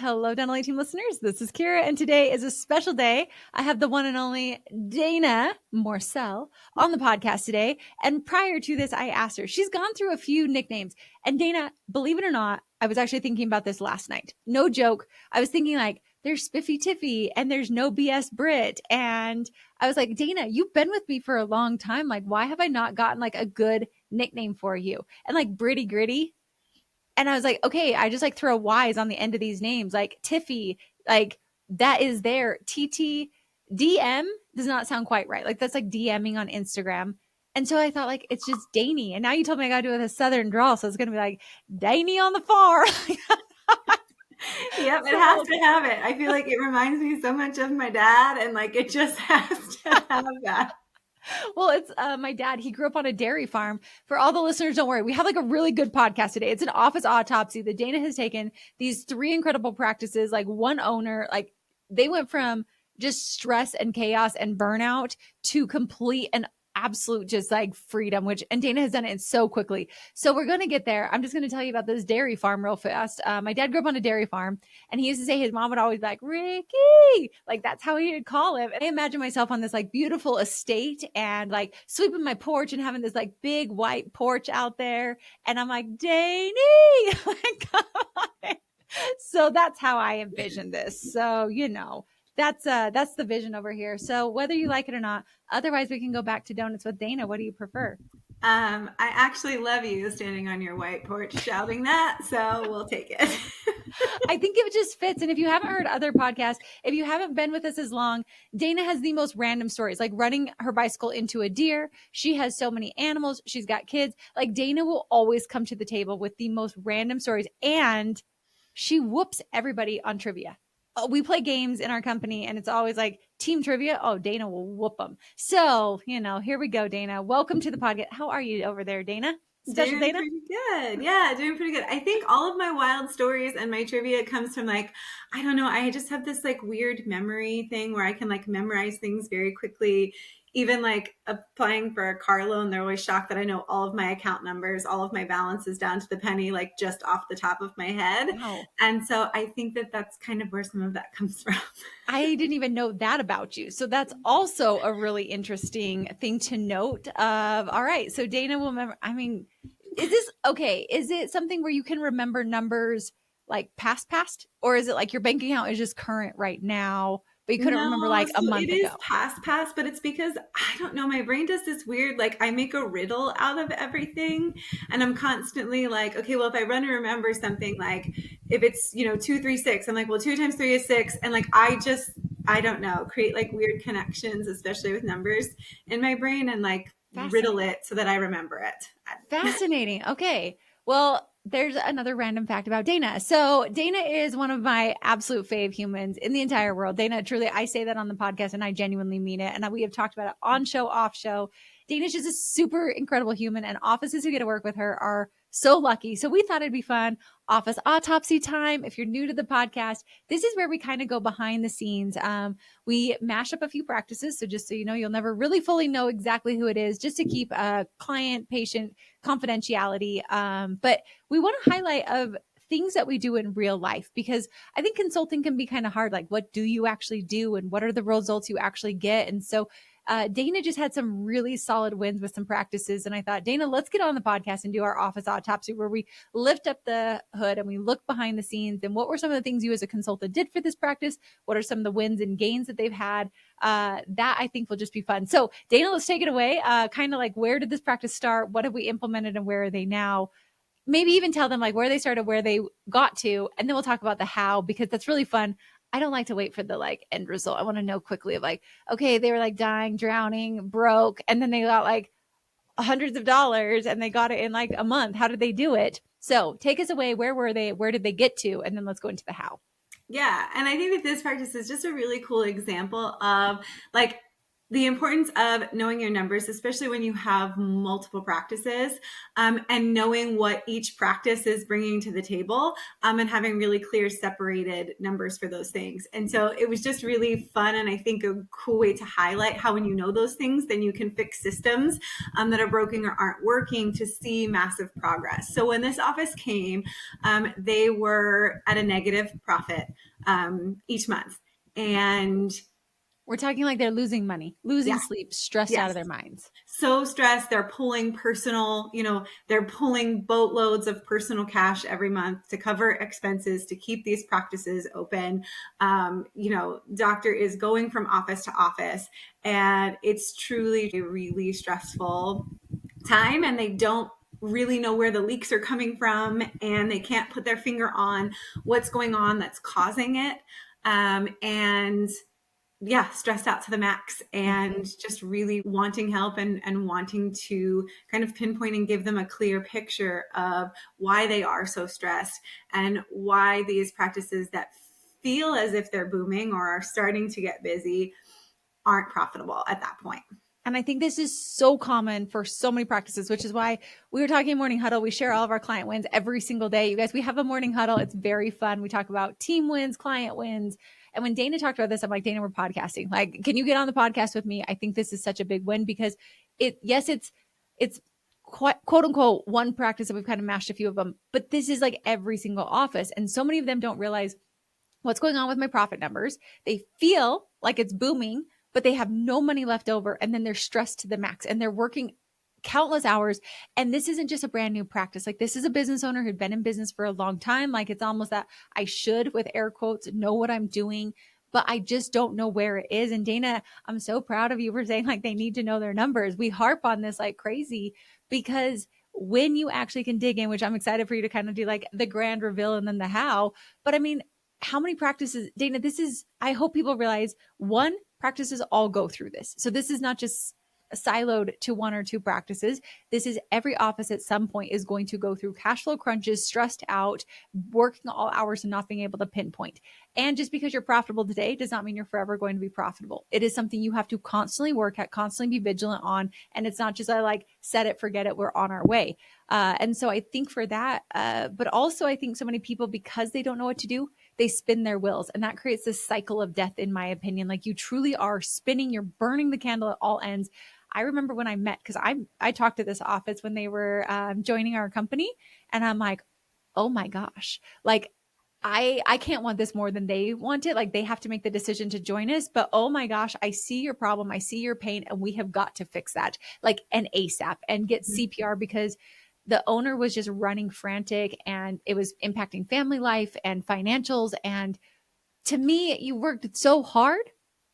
Hello, Dental Team listeners. This is Kiera, and today is a special day. I have the one and only Dana Morsell on the podcast today. And prior to this, I asked her, she's gone through a few nicknames. And Dana, believe it or not, I was actually thinking about this last night. No joke. I was thinking like, there's Spiffy Tiffy and there's No BS Brit. And I was like, Dana, you've been with me for a long time. Like, why have I not gotten like a good nickname for you? And like Britty Gritty. And I was like, okay, I just like throw Y's on the end of these names, like Tiffy, like that is there. TT DM does not sound quite right. Like that's like DMing on Instagram. And so I thought like, it's just Danny. And now you told me I got to do it with a Southern drawl. So it's going to be like Danny on the farm. Yep, it has to have it. I feel like it reminds me so much of my dad, and like it just has to have that. Well, it's my dad. He grew up on a dairy farm. For all the listeners, don't worry. We have like a really good podcast today. It's an office autopsy that Dana has taken these 3 incredible practices, like one owner, like they went from just stress and chaos and burnout to complete and absolute just like freedom, which, and Dana has done it so quickly. So we're going to get there. I'm just going to tell you about this dairy farm real fast. My dad grew up on a dairy farm, and he used to say his mom would always be like, Ricky, like that's how he would call him. And I imagine myself on this like beautiful estate and like sweeping my porch and having this like big white porch out there. And I'm like, Danny, like, come on. So that's how I envision this. So, you know, that's the vision over here. So whether you like it or not, otherwise we can go back to donuts with Dana. What do you prefer? I actually love you standing on your white porch shouting that, so we'll take it. I think it just fits. And if you haven't heard other podcasts, if you haven't been with us as long, Dana has the most random stories, like running her bicycle into a deer. She has so many animals. She's got kids. Like Dana will always come to the table with the most random stories, and she whoops everybody on trivia. We play games in our company, and it's always like team trivia. Oh, Dana will whoop them. So, you know, here we go, Dana. Welcome to the podcast. How are you over there, Dana? Special Doing Dana? pretty good. Yeah, doing pretty good. I think all of my wild stories and my trivia comes from like, I don't know, I just have this like weird memory thing where I can like memorize things very quickly. Even like applying for a car loan, they're always shocked that I know all of my account numbers, all of my balances down to the penny, like just off the top of my head. Wow. And so I think that that's kind of where some of that comes from. I didn't even know that about you. So that's also a really interesting thing to note of, all right, so Dana will remember, I mean, is this, okay, is it something where you can remember numbers like past, or is it like your bank account is just current right now, but you couldn't remember like a month it is ago? past, but it's because I don't know. My brain does this weird, like I make a riddle out of everything, and I'm constantly like, okay, well, if I run and remember something, like if it's 2, 3, 6, I'm like, well, 2 times 3 is 6, and like I don't know, create like weird connections, especially with numbers in my brain, and like riddle it so that I remember it. Fascinating. Okay. Well, there's another random fact about Dana. So Dana is one of my absolute fave humans in the entire world. Dana, truly, I say that on the podcast and I genuinely mean it. And we have talked about it on show, off show. Dana's just a super incredible human, and offices who get to work with her are so lucky. So we thought it'd be fun. Office autopsy time. If you're new to the podcast, this is where we kind of go behind the scenes. We mash up a few practices. So just so you know, you'll never really fully know exactly who it is, just to keep client, patient confidentiality. But we want to highlight of things that we do in real life, because I think consulting can be kind of hard. Like, what do you actually do, and what are the results you actually get? And so Dana just had some really solid wins with some practices. And I thought, Dana, let's get on the podcast and do our office autopsy, where we lift up the hood and we look behind the scenes. And what were some of the things you as a consultant did for this practice? What are some of the wins and gains that they've had? That I think will just be fun. So Dana, let's take it away. Kind of like, where did this practice start? What have we implemented and where are they now? Maybe even tell them like where they started, where they got to, and then we'll talk about the how, because that's really fun. I don't like to wait for the like end result. I want to know quickly of like, okay, they were like dying, drowning, broke, and then they got like hundreds of dollars and they got it in like a month. How did they do it? So take us away. Where were they? Where did they get to? And then let's go into the how. Yeah. And I think that this practice is just a really cool example of like, the importance of knowing your numbers, especially when you have multiple practices, and knowing what each practice is bringing to the table, and having really clear separated numbers for those things. And so it was just really fun, and I think a cool way to highlight how when you know those things, then you can fix systems that are broken or aren't working to see massive progress. So when this office came, they were at a negative profit each month. And we're talking like they're losing money, losing yeah, sleep, stressed out yes, of their minds. so stressed. They're pulling personal, they're pulling boatloads of personal cash every month to cover expenses, to keep these practices open. Doctor is going from office to office, and it's truly a really stressful time, and they don't really know where the leaks are coming from, and they can't put their finger on what's going on that's causing it. And yeah, stressed out to the max, and just really wanting help, and wanting to kind of pinpoint and give them a clear picture of why they are so stressed, and why these practices that feel as if they're booming or are starting to get busy aren't profitable at that point. And I think this is so common for so many practices, which is why we were talking morning huddle. We share all of our client wins every single day. You guys, we have a morning huddle. It's very fun. We talk about team wins, client wins. And when Dana talked about this, I'm like, Dana, we're podcasting. Like, can you get on the podcast with me? I think this is such a big win because it's quite, quote unquote, one practice that we've kind of mashed a few of them, but this is like every single office. And so many of them don't realize what's going on with my profit numbers. They feel like it's booming, but they have no money left over. And then they're stressed to the max, and they're working countless hours. And this isn't just a brand new practice. Like, this is a business owner who'd been in business for a long time. Like, it's almost that I should, with air quotes, know what I'm doing, but I just don't know where it is. And Dana, I'm so proud of you for saying like they need to know their numbers. We harp on this like crazy because when you actually can dig in, which I'm excited for you to kind of do like the grand reveal and then the how. But I mean, how many practices, Dana, this is, I hope people realize, one, practices all go through this. So this is not just siloed to one or two practices. This is every office at some point is going to go through cash flow crunches, stressed out, working all hours and not being able to pinpoint. And just because you're profitable today does not mean you're forever going to be profitable. It is something you have to constantly work at, constantly be vigilant on. And it's not just like set it, forget it, we're on our way. And so I think for that, but also I think so many people, because they don't know what to do, they spin their wheels, and that creates this cycle of death, in my opinion. Like, you truly are spinning, you're burning the candle at all ends. I remember when I met, because I talked to this office when they were joining our company, and I'm like, oh my gosh, like I can't want this more than they want it. Like, they have to make the decision to join us, but oh my gosh, I see your problem, I see your pain, and we have got to fix that, like, an ASAP, and get CPR, because the owner was just running frantic, and it was impacting family life and financials. And to me, you worked so hard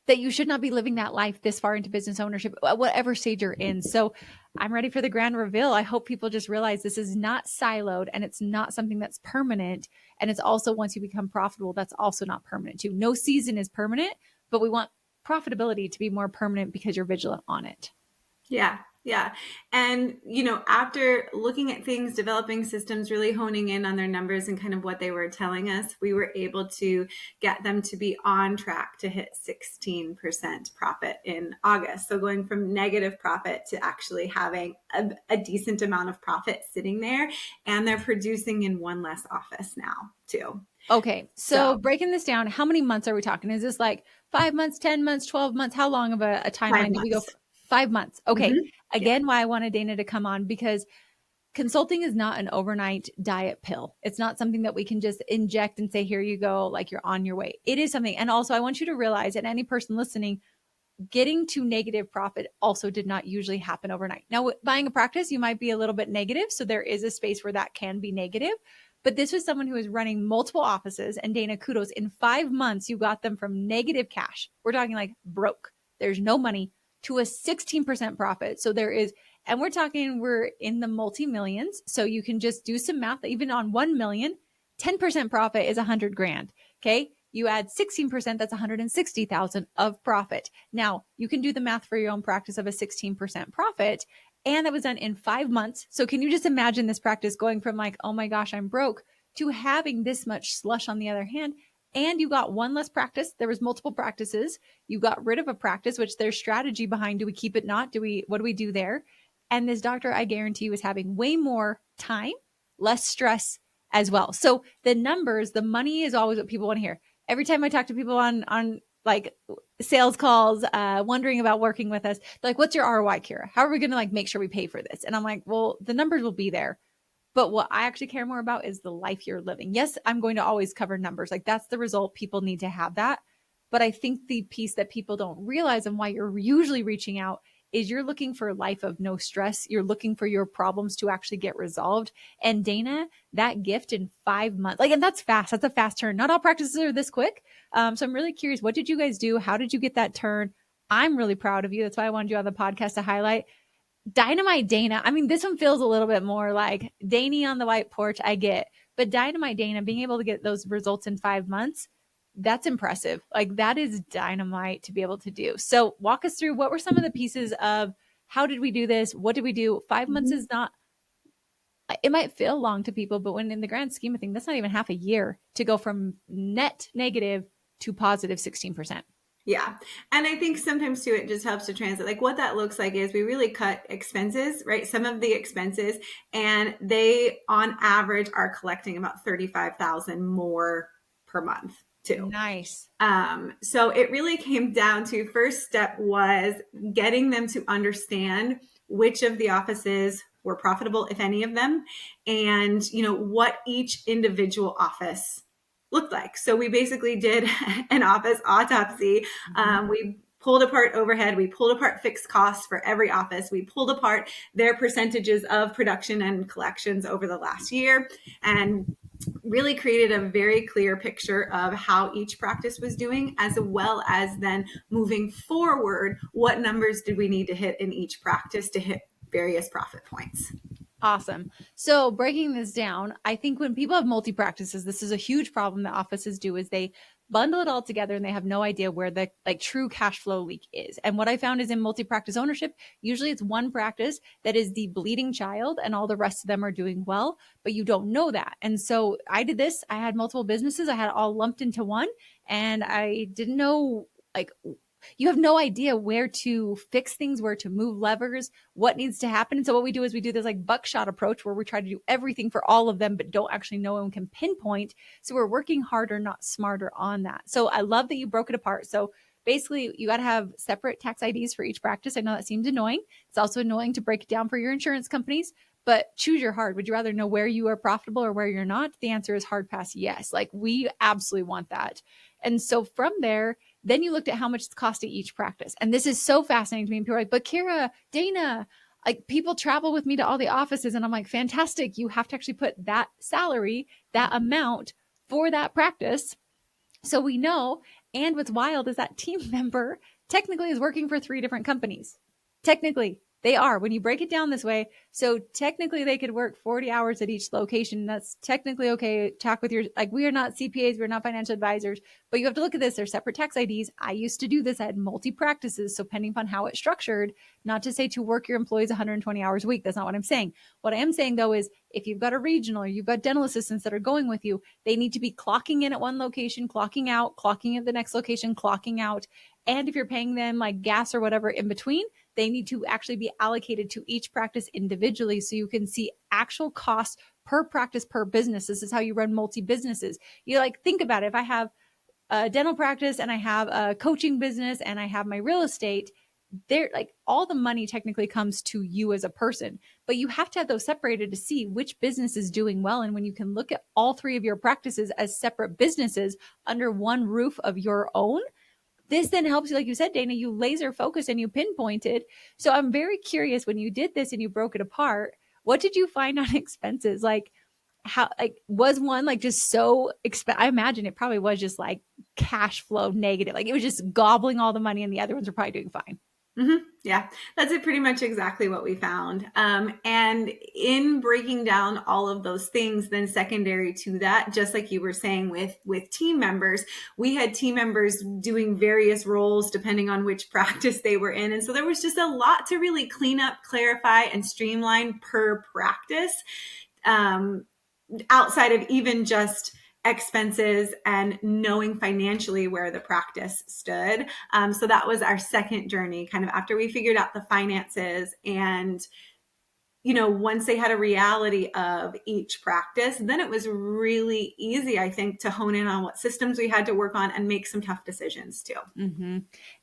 that you should not be living that life this far into business ownership, whatever stage you're in. So I'm ready for the grand reveal. I hope people just realize this is not siloed, and it's not something that's permanent. And it's also, once you become profitable, that's also not permanent too. No season is permanent, but we want profitability to be more permanent because you're vigilant on it. Yeah. Yeah. And, after looking at things, developing systems, really honing in on their numbers and kind of what they were telling us, we were able to get them to be on track to hit 16% profit in August. So going from negative profit to actually having a decent amount of profit sitting there. And they're producing in one less office now too. Okay. So breaking this down, how many months are we talking? Is this like 5 months, 10 months, 12 months? How long of a timeline do we go for? 5 months. Okay. Mm-hmm. Again, why I wanted Dana to come on, because consulting is not an overnight diet pill. It's not something that we can just inject and say, here you go, like you're on your way. It is something. And also, I want you to realize, and any person listening, getting to negative profit also did not usually happen overnight. Now, buying a practice, you might be a little bit negative. So there is a space where that can be negative. But this was someone who was running multiple offices. And Dana, kudos. In 5 months, you got them from negative cash. We're talking like broke. There's no money, to a 16% profit. So there is, and we're talking, we're in the multi-millions. So you can just do some math. Even on 1 million, 10% profit is 100 grand. Okay. You add 16%, that's 160,000 of profit. Now you can do the math for your own practice of a 16% profit. And that was done in 5 months. So can you just imagine this practice going from like, oh my gosh, I'm broke, to having this much slush on the other hand and you got one less practice. There was multiple practices. You got rid of a practice, which there's strategy behind. Do we keep it not? What do we do there? And this doctor, I guarantee you, is having way more time, less stress as well. So the numbers, the money is always what people want to hear. Every time I talk to people on like sales calls, wondering about working with us, like, what's your ROI, Kiera? How are we going to like make sure we pay for this? And I'm like, well, the numbers will be there. But what I actually care more about is the life you're living. Yes, I'm going to always cover numbers. Like that's the result. People need to have that. But I think the piece that people don't realize and why you're usually reaching out is you're looking for a life of no stress. You're looking for your problems to actually get resolved. And Dana, that gift in 5 months, like, and that's fast. That's a fast turn. Not all practices are this quick. So I'm really curious. What did you guys do? How did you get that turn? I'm really proud of you. That's why I wanted you on the podcast to highlight. Dynamite Dana. I mean, this one feels a little bit more like Danny on the white porch. I get, but Dynamite Dana being able to get those results in 5 months, that's impressive. Like that is dynamite to be able to do. So walk us through what were some of the pieces of how did we do this? What did we do? 5 months is not, it might feel long to people, but when in the grand scheme of things, that's not even half a year to go from net negative to positive 16%. Yeah. And I think sometimes too, it just helps to translate. Like what that looks like is we really cut expenses, right? Some of the expenses, and they on average are collecting about 35,000 more per month too. Nice. So it really came down to first step was getting them to understand which of the offices were profitable, if any of them, and what each individual office looked like. So we basically did an office autopsy. We pulled apart overhead. We pulled apart fixed costs for every office. We pulled apart their percentages of production and collections over the last year and really created a very clear picture of how each practice was doing, as well as then moving forward, what numbers did we need to hit in each practice to hit various profit points. Awesome. So breaking this down, I think when people have multi-practices, this is a huge problem that offices do is they bundle it all together and they have no idea where the like true cash flow leak is. And what I found is in multi-practice ownership, usually it's one practice that is the bleeding child and all the rest of them are doing well, but you don't know that. And so I did this. I had multiple businesses. I had it all lumped into one and I didn't know like you have no idea where to fix things, where to move levers, what needs to happen. And so what we do is we do this like buckshot approach where we try to do everything for all of them, but don't actually know and can pinpoint. So we're working harder, not smarter on that. So I love that you broke it apart. So basically you got to have separate tax IDs for each practice. I know that seems annoying. It's also annoying to break it down for your insurance companies, but choose your hard. Would you rather know where you are profitable or where you're not? The answer is hard pass. Yes. Like we absolutely want that. And so from there, then you looked at how much it's costing each practice. And this is so fascinating to me. And people are like, but Kiera, Dana, like people travel with me to all the offices. And I'm like, fantastic. You have to actually put that salary, that amount for that practice. So we know. And what's wild is that team member technically is working for 3 different companies. Technically, they are when you break it down this way. So technically they could work 40 hours at each location. That's technically okay. Talk with your, like we are not CPAs. We're not financial advisors, but you have to look at this. They're separate tax IDs. I used to do this. I had multi practices. So depending upon how it's structured, not to say to work your employees 120 hours a week. That's not what I'm saying. What I am saying though, is if you've got a regional or you've got dental assistants that are going with you, they need to be clocking in at one location, clocking out, clocking at the next location, clocking out. And if you're paying them like gas or whatever in between, they need to actually be allocated to each practice individually so you can see actual costs per practice per business. This is how you run multi-businesses. You like think about it. If I have a dental practice and I have a coaching business and I have my real estate, they're like all the money technically comes to you as a person, but you have to have those separated to see which business is doing well. And when you can look at all 3 of your practices as separate businesses under one roof of your own, this then helps you, like you said, Dana, you laser focus and you pinpointed. So I'm very curious when you did this and you broke it apart, what did you find on expenses? Like how, like was one like just so I imagine it probably was just like cash flow negative. Like it was just gobbling all the money and the other ones are probably doing fine. Mm-hmm. Yeah, that's pretty much exactly what we found. And in breaking down all of those things, then secondary to that, just like you were saying with team members, we had team members doing various roles depending on which practice they were in. And so there was just a lot to really clean up, clarify, and streamline per practice, outside of even just expenses and knowing financially where the practice stood. So that was our second journey, kind of after we figured out the finances. And once they had a reality of each practice, then it was really easy, I think, to hone in on what systems we had to work on and make some tough decisions too. Mm-hmm.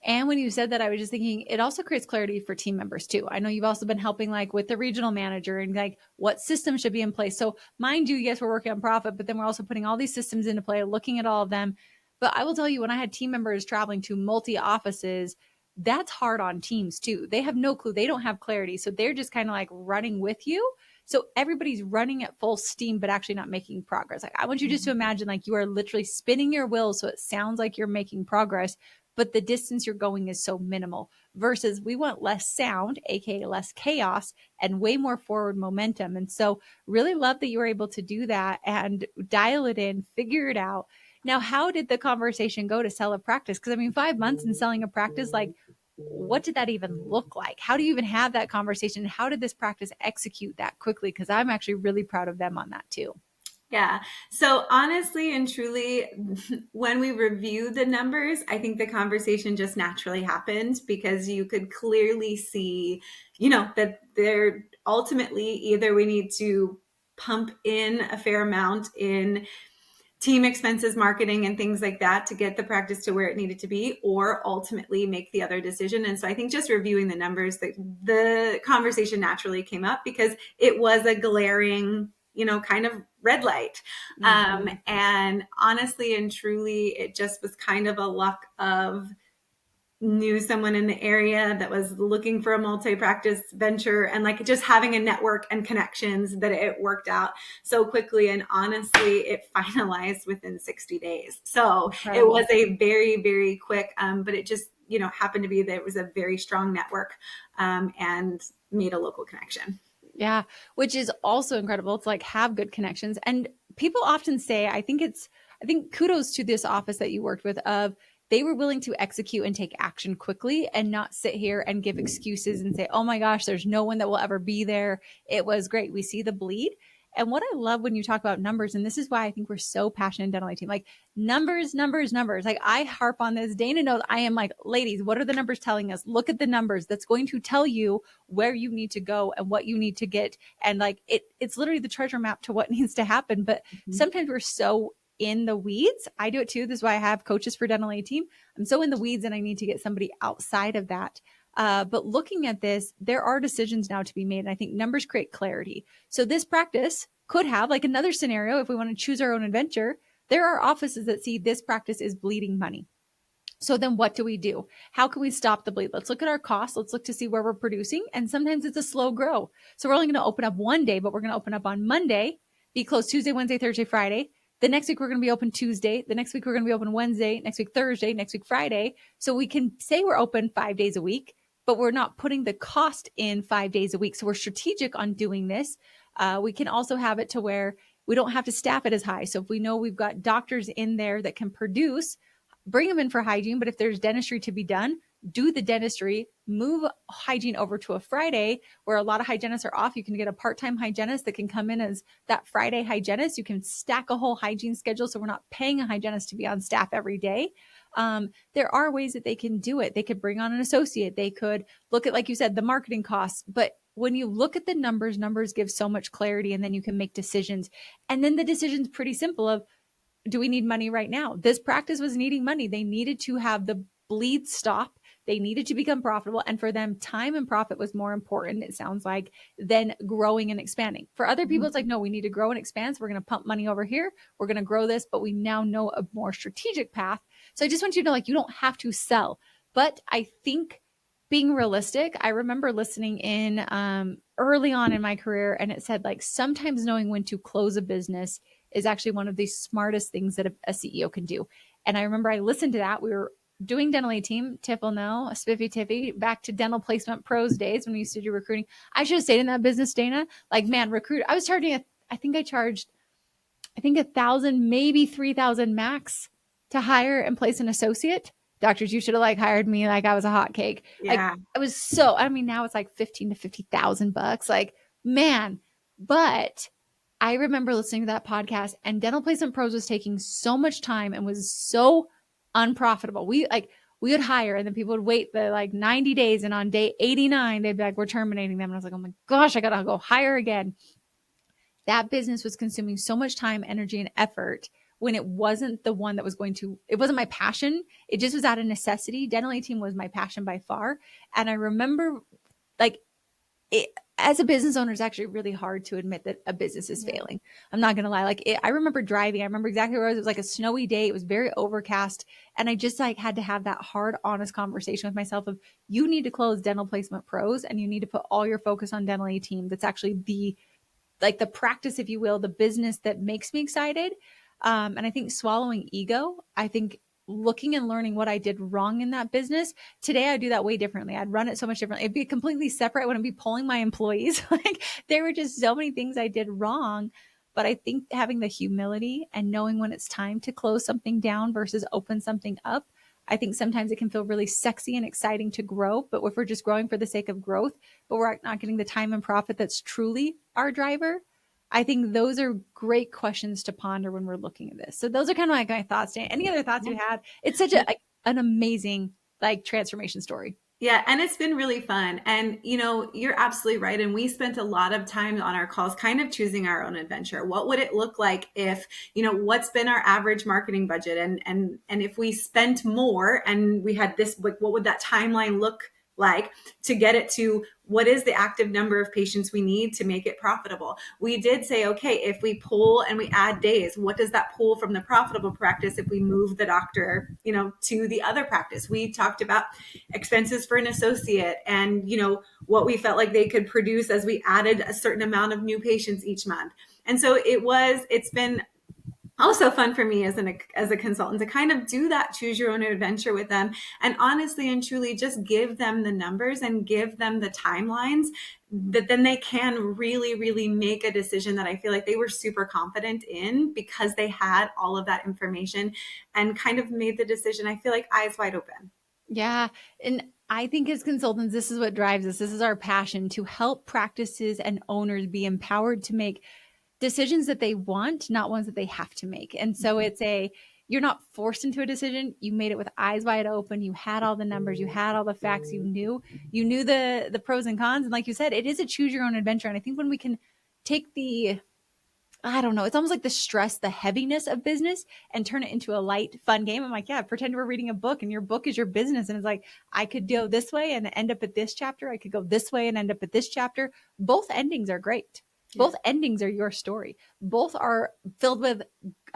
And when you said that, I was just thinking it also creates clarity for team members too. I know you've also been helping like with the regional manager and like what systems should be in place. So mind you, yes, we're working on profit, but then we're also putting all these systems into play, looking at all of them. But I will tell you, when I had team members traveling to multi offices, that's hard on teams too. They have no clue. They don't have clarity. So they're just kind of like running with you. So everybody's running at full steam, but actually not making progress. Like I want you just to imagine like you are literally spinning your wheels. So it sounds like you're making progress, but the distance you're going is so minimal versus we want less sound, aka less chaos, and way more forward momentum. And so really love that you were able to do that and dial it in, figure it out. Now, how did the conversation go to sell a practice? Because I mean, 5 months in selling a practice, like what did that even look like? How do you even have that conversation? How did this practice execute that quickly? Because I'm actually really proud of them on that too. Yeah. So honestly and truly, when we reviewed the numbers, I think the conversation just naturally happened because you could clearly see, that they're ultimately either we need to pump in a fair amount in team expenses, marketing, and things like that to get the practice to where it needed to be, or ultimately make the other decision. And so I think just reviewing the numbers, the conversation naturally came up because it was a glaring, kind of red light. Mm-hmm. And honestly and truly, it just was kind of a luck of knew someone in the area that was looking for a multi-practice venture and like just having a network and connections that it worked out so quickly. And honestly, it finalized within 60 days. So it was Incredible. a very, very quick, but it just, happened to be that it was a very strong network and made a local connection. Yeah, which is also incredible to like have good connections. And people often say, I think kudos to this office that you worked with of they were willing to execute and take action quickly and not sit here and give excuses and say, oh my gosh, there's no one that will ever be there. It was great. We see the bleed. And what I love when you talk about numbers, and this is why I think we're so passionate in dental team, like numbers, numbers, numbers. Like I harp on this. Dana knows I am like, ladies, what are the numbers telling us? Look at the numbers. That's going to tell you where you need to go and what you need to get. And like it's literally the treasure map to what needs to happen. But sometimes we're so in the weeds. I do it too. This is why I have coaches for dental aid team. I'm so in the weeds and I need to get somebody outside of that. But looking at this, there are decisions now to be made. And I think numbers create clarity. So this practice could have like another scenario. If we want to choose our own adventure, there are offices that see this practice is bleeding money. So then what do we do? How can we stop the bleed? Let's look at our costs. Let's look to see where we're producing. And sometimes it's a slow grow. So we're only going to open up one day, but we're going to open up on Monday, be closed Tuesday, Wednesday, Thursday, Friday. The next week we're going to be open Tuesday. The next week we're going to be open Wednesday. Next week, Thursday. Next week, Friday. So we can say we're open 5 days a week, but we're not putting the cost in 5 days a week. So we're strategic on doing this. We can also have it to where we don't have to staff it as high. So if we know we've got doctors in there that can produce, bring them in for hygiene. But if there's dentistry to be done, do the dentistry, move hygiene over to a Friday where a lot of hygienists are off. You can get a part-time hygienist that can come in as that Friday hygienist. You can stack a whole hygiene schedule. So we're not paying a hygienist to be on staff every day. There are ways that they can do it. They could bring on an associate. They could look at, like you said, the marketing costs. But when you look at the numbers give so much clarity and then you can make decisions. And then the decision's pretty simple of, do we need money right now? This practice was needing money. They needed to have the bleed stop. They needed to become profitable. And for them, time and profit was more important, it sounds like, than growing and expanding. For other people, it's like, no, we need to grow and expand. So we're going to pump money over here. We're going to grow this, but we now know a more strategic path. So I just want you to know, like, you don't have to sell. But I think being realistic, I remember listening in early on in my career, and it said, like, sometimes knowing when to close a business is actually one of the smartest things that a CEO can do. And I remember I listened to that. We were doing dental aid team, Tiff will know, Spiffy Tiffy, back to dental placement pros days when we used to do recruiting. I should have stayed in that business, Dana. Like, man, I was charging, I think 1,000, maybe 3,000 max to hire and place an associate. Doctors, you should have like hired me like I was a hot cake. Like Yeah. I was so, I mean, now it's like 15 to 50,000 bucks. Like, man, but I remember listening to that podcast, and Dental Placement Pros was taking so much time and was so unprofitable. We would hire, and then people would wait the like 90 days, and on day 89 they'd be like, we're terminating them. And I was like, oh my gosh, I gotta go hire again. That business was consuming so much time, energy, and effort when it wasn't the one that was going to, it wasn't my passion. It just was out of necessity. Dental team was my passion by far. And I remember, like, it, as a business owner, it's actually really hard to admit that a business is failing. I'm not going to lie. I remember driving. I remember exactly where I was. It was like a snowy day. It was very overcast. And I just like had to have that hard, honest conversation with myself of, you need to close Dental Placement Pros and you need to put all your focus on Dental team. That's actually the practice, if you will, the business that makes me excited. And I think swallowing ego, I think looking and learning what I did wrong in that business. Today, I do that way differently. I'd run it so much differently. It'd be completely separate. I wouldn't be pulling my employees. Like there were just so many things I did wrong. But I think having the humility and knowing when it's time to close something down versus open something up, I think sometimes it can feel really sexy and exciting to grow. But if we're just growing for the sake of growth, but we're not getting the time and profit that's truly our driver, I think those are great questions to ponder when we're looking at this. So those are kind of like my thoughts. Dan. Any other thoughts you had? It's such an amazing like transformation story. Yeah, and it's been really fun. And you're absolutely right. And we spent a lot of time on our calls kind of choosing our own adventure. What would it look like if, what's been our average marketing budget? And if we spent more and we had this, like, what would that timeline look like to get it to what is the active number of patients we need to make it profitable? We did say, okay, if we pull and we add days, what does that pull from the profitable practice if we move the doctor, to the other practice? We talked about expenses for an associate and, what we felt like they could produce as we added a certain amount of new patients each month. And so it's been also fun for me as a consultant to kind of do that choose your own adventure with them, and honestly and truly just give them the numbers and give them the timelines that then they can really, really make a decision that I feel like they were super confident in because they had all of that information and kind of made the decision, I feel like, eyes wide open. Yeah. And I think as consultants, this is what drives us. This is our passion, to help practices and owners be empowered to make decisions that they want, not ones that they have to make. And so you're not forced into a decision. You made it with eyes wide open. You had all the numbers, you had all the facts, you knew the pros and cons. And like you said, it is a choose your own adventure. And I think when we can take I don't know, it's almost like the stress, the heaviness of business and turn it into a light, fun game. I'm like, yeah, pretend we're reading a book and your book is your business. And it's like, I could go this way and end up at this chapter. I could go this way and end up at this chapter. Both endings are great. Yeah. Both endings are your story. Both are filled with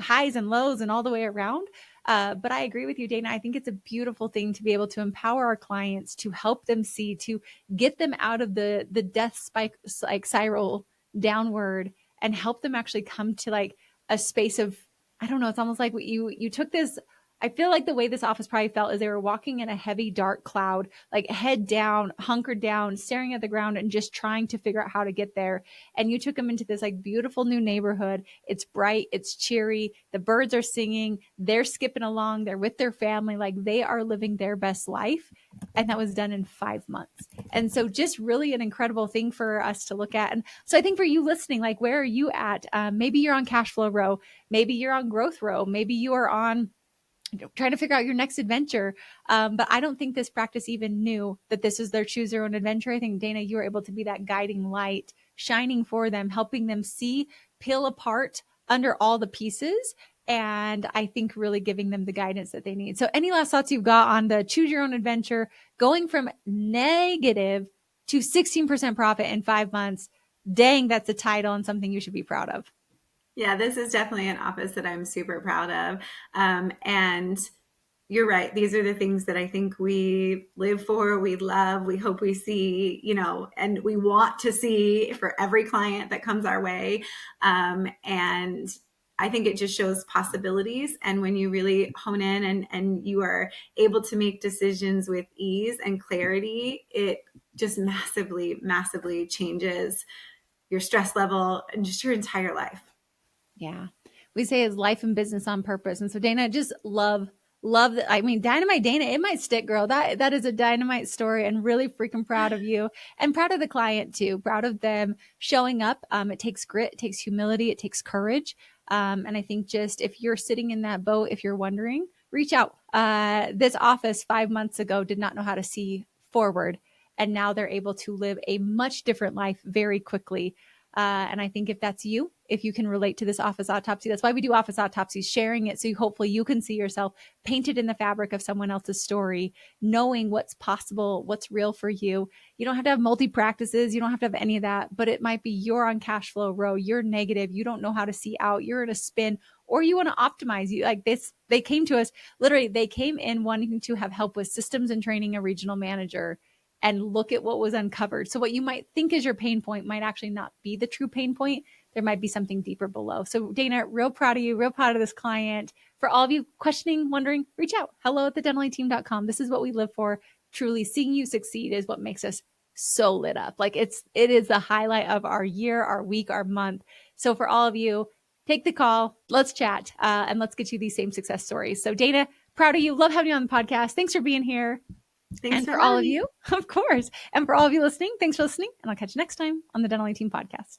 highs and lows and all the way around. But I agree with you, Dana. I think it's a beautiful thing to be able to empower our clients, to help them see, to get them out of the death spike, like spiral downward, and help them actually come to like a space of, I don't know, it's almost like you took this. I feel like the way this office probably felt is they were walking in a heavy, dark cloud, like head down, hunkered down, staring at the ground and just trying to figure out how to get there. And you took them into this like beautiful new neighborhood. It's bright, it's cheery. The birds are singing, they're skipping along, they're with their family, like they are living their best life. And that was done in 5 months. And so just really an incredible thing for us to look at. And so I think for you listening, like, where are you at? Maybe you're on cash flow row. Maybe you're on growth row. Maybe you are on trying to figure out your next adventure. But I don't think this practice even knew that this is their choose their own adventure. I think, Dana, you were able to be that guiding light, shining for them, helping them see, peel apart under all the pieces. And I think really giving them the guidance that they need. So any last thoughts you've got on the choose your own adventure, going from negative to 16% profit in 5 months? Dang, that's a title and something you should be proud of. Yeah, this is definitely an office that I'm super proud of. And you're right. These are the things that I think we live for, we love, we hope we see, and we want to see for every client that comes our way. And I think it just shows possibilities. And when you really hone in and you are able to make decisions with ease and clarity, it just massively, massively changes your stress level and just your entire life. Yeah. We say it's life and business on purpose. And so, Dana, just love Love that. I mean, Dynamite Dana, it might stick, girl. That is a dynamite story, and really freaking proud of you, and proud of the client too. Proud of them showing up. It takes grit, it takes humility, it takes courage. And I think just if you're sitting in that boat, if you're wondering, reach out. This office 5 months ago did not know how to see forward, and now they're able to live a much different life very quickly. And I think if that's you, if you can relate to this office autopsy, that's why we do office autopsies, sharing it so hopefully you can see yourself painted in the fabric of someone else's story, knowing what's possible, what's real for you. You don't have to have multi practices. You don't have to have any of that, but it might be you're on cash flow row, you're negative, you don't know how to see out, you're in a spin, or you want to optimize. You like this. They came to us, literally, they came in wanting to have help with systems and training a regional manager, and look at what was uncovered. So what you might think is your pain point might actually not be the true pain point. There might be something deeper below. So Dana, real proud of you, real proud of this client. For all of you questioning, wondering, reach out. hello@thedentallyteam.com. This is what we live for. Truly seeing you succeed is what makes us so lit up. Like it is the highlight of our year, our week, our month. So for all of you, take the call, let's chat, and let's get you these same success stories. So Dana, proud of you. Love having you on the podcast. Thanks for being here. Thanks And for for all having of me. you, of course. And for all of you listening, thanks for listening. And I'll catch you next time on the Dental Team podcast.